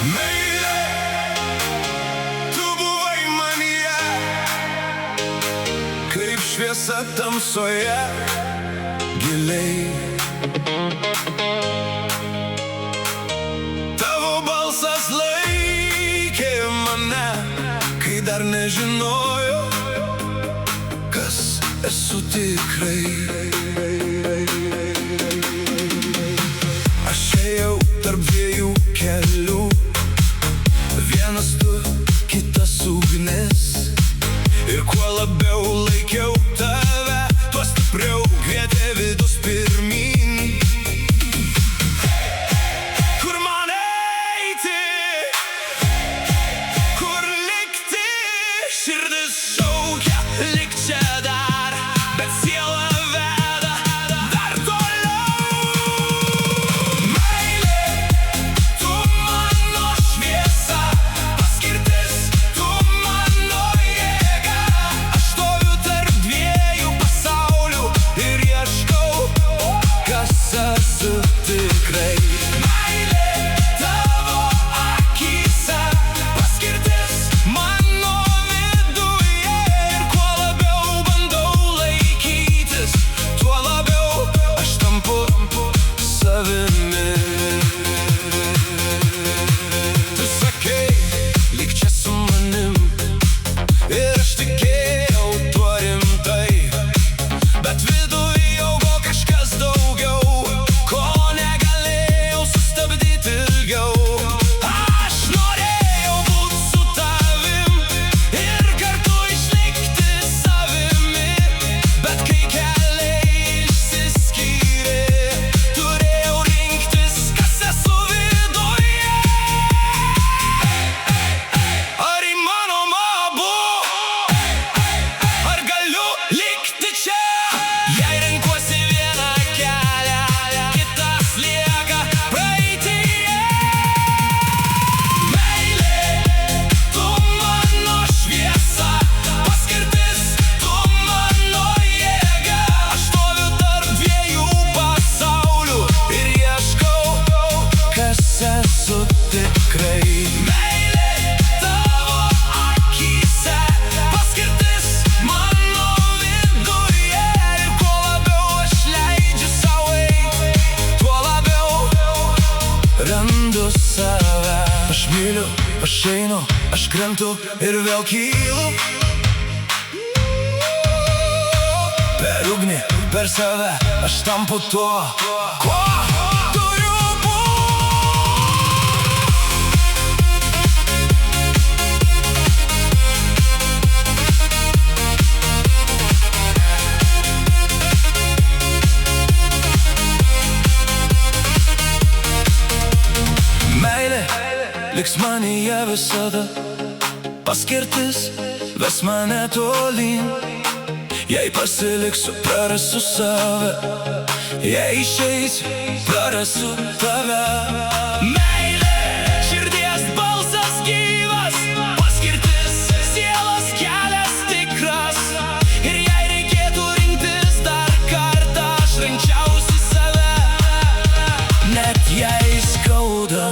Meilė, tu buvai manyje, kaip šviesa tamsoje giliai. Tavo balsas laikė mane, kai dar nežinojau, kas esu tikrai. Aš ėjau tarp dviejų kelių, vienas tu, kitas ugnis. Ir kuo labiau laikiau tave, tuo stipriau kvietė vidus pirmyn. Kur man eiti, kur likti, širdis šaukia, lik čia dar, bet siela veda dar toliau. Meilė, tu mano šviesa, paskirtis, tu mano jėga. Aš stoviu tarp dviejų pasaulių ir ieškau, kas esu tikrai. Meilė, tavo akyse, paskirtis mano viduje. Ir kuo labiau bandau laikytis, tuo labiau aš tampu savimi. Tu sakei, lik čia su manim, ir aš tikėjau tuo rimtai. Bet viduj jau buvo kažkas daugiau, ko negalėjau sustabdyti ilgiau. Aš norėjau būt su tavim ir kartu išlikti savimi. Bet kai keliai išsiskyrė, turėjau rinktis, kas esu viduje. Ar įmanoma abu? Ar galiu likti čia? Jei renkuosi vieną kelią, kitas lieka praeityje. Meilė, tu mano šviesa, paskirtis, tu mano jėga. Aš stoviu tarp dviejų pasaulių ir ieškau, kas esu tikrai. Meilė, tavo akyse, paskirtis mano viduje. Ir kuo labiau aš leidžiu sau eit, tuo labiau randu save. Aš myliu, aš einu, aš krentu ir vėl kylu. Per ugnį, per save, aš tampu tuo, kuo turiu būt. Meilė liks manyje visada, paskirtis ves mane tolyn. Jei pasiliksiu, prarasiu save, jei išeisiu, prarasiu tave. Meilė, širdies balsas gyvas, paskirtis, sielos kelias tikras. Ir jei reikėtų rinktis dar kartą, aš rinkčiausi save, net jei skauda.